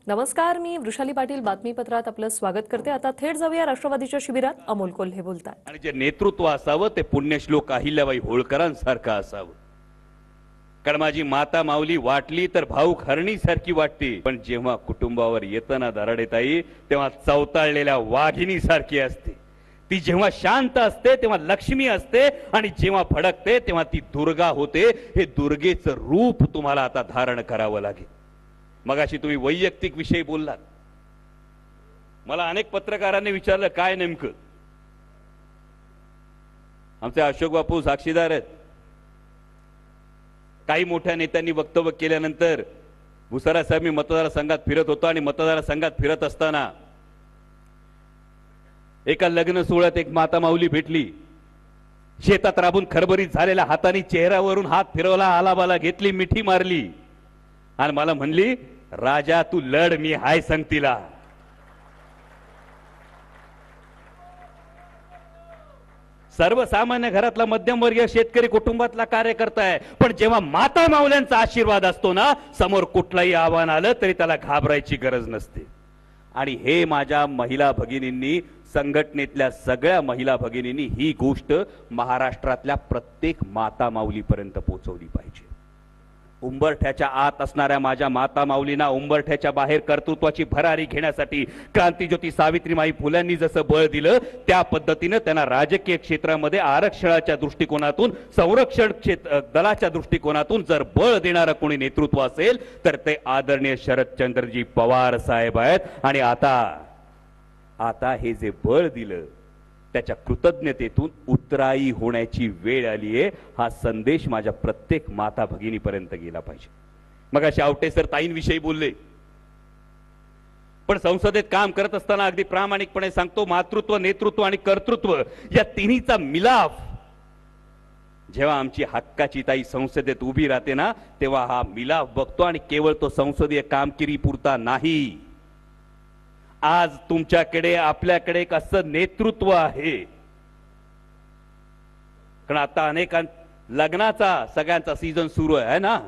नमस्कार, मी वृषाली पाटील बातमीपत्रात आपलं स्वागत करते। आता थेट जाऊया राष्ट्रवादीच्या शिबिरात। अमोल कोल्हे बोलतात। आणि जे नेतृत्व असावं ते पुण्यश्लोक अहिल्याबाई होळकरांसारखं असावं। कारण माझी माता माऊली वाटली तर भाऊक हरणीसारखी वाटते, पण जेव्हा कुटुंबावर येताना दराडेताई तेव्हा चवताळलेल्या वाघिणीसारखी असते। ती जेव्हा शांत असते तेव्हा लक्ष्मी असते, आणि जेव्हा भडकते तेव्हा ती दुर्गा होते। हे दुर्गेचं रूप तुम्हाला आता धारण करावं लागेल। मगाशी तुम्ही वैयक्तिक विषयी बोललात। मला अनेक पत्रकारांनी विचारलं काय नेमकं। आमचे अशोक बापू साक्षीदार आहेत। काही मोठ्या नेत्यांनी वक्तव्य केल्यानंतर भुसारा साहेब मी मतदारसंघात फिरत होतो, आणि मतदारसंघात फिरत असताना एका लग्न सोहळ्यात एक माता माऊली भेटली। शेतात राबून खरबरीत झालेल्या हाताने चेहऱ्यावरून हात फिरवला, आलाबाला घेतली, मिठी मारली, आणि मला म्हणली, राजा तू लढ, मी हाय संगतीला। सर्वसामान्य घरातला मध्यमवर्गीय शेतकरी कुटुंबातला कार्यकर्ता आहे, पण जेव्हा माता माऊल्यांचा आशीर्वाद असतो ना, समोर कुठलाही आव्हान आलं तरी त्याला घाबरायची गरज नसते। आणि हे माझ्या महिला भगिनींनी, संघटनेतल्या सगळ्या महिला भगिनींनी ही गोष्ट महाराष्ट्रातल्या प्रत्येक माता माऊलीपर्यंत पोहोचवली पाहिजे। उंबरठ्याच्या आत असणाऱ्या माझ्या माता माऊलींना उंबरठ्याच्या बाहेर कर्तृत्वाची भरारी घेण्यासाठी क्रांतिज्योती सावित्रीबाई फुल्यांनी जसं बळ दिलं, त्या पद्धतीने त्यांना राजकीय क्षेत्रामध्ये आरक्षणाच्या दृष्टिकोनातून, संरक्षण दलाच्या दृष्टिकोनातून जर बळ देणारं कोणी नेतृत्व असेल तर ते आदरणीय शरदचंद्रजी पवार साहेब आहेत। आणि आता हे जे बळ दिलं त्याच्या कृतज्ञतेतून उतराई होण्याची वेळ आली आहे। हा संदेश माझ्या प्रत्येक माता भगिनीपर्यंत गेला पाहिजे। मग आवटे सर ताईंविषयी बोलले, पण संसदेत काम करत असताना अगदी प्रामाणिकपणे सांगतो, मातृत्व, नेतृत्व आणि कर्तृत्व या तिन्हीचा मिलाफ जेव्हा आमची हक्काची ताई संसदेत उभी राहते ना, तेव्हा हा मिलाफ बघतो। आणि केवळ तो संसदीय कामगिरी पुरता नाही, आज तुमच्याकडे आपल्याकडे एक असं नेतृत्व आहे। कारण आता अनेक लग्नाचा सगळ्यांचा सीझन सुरू आहे ना।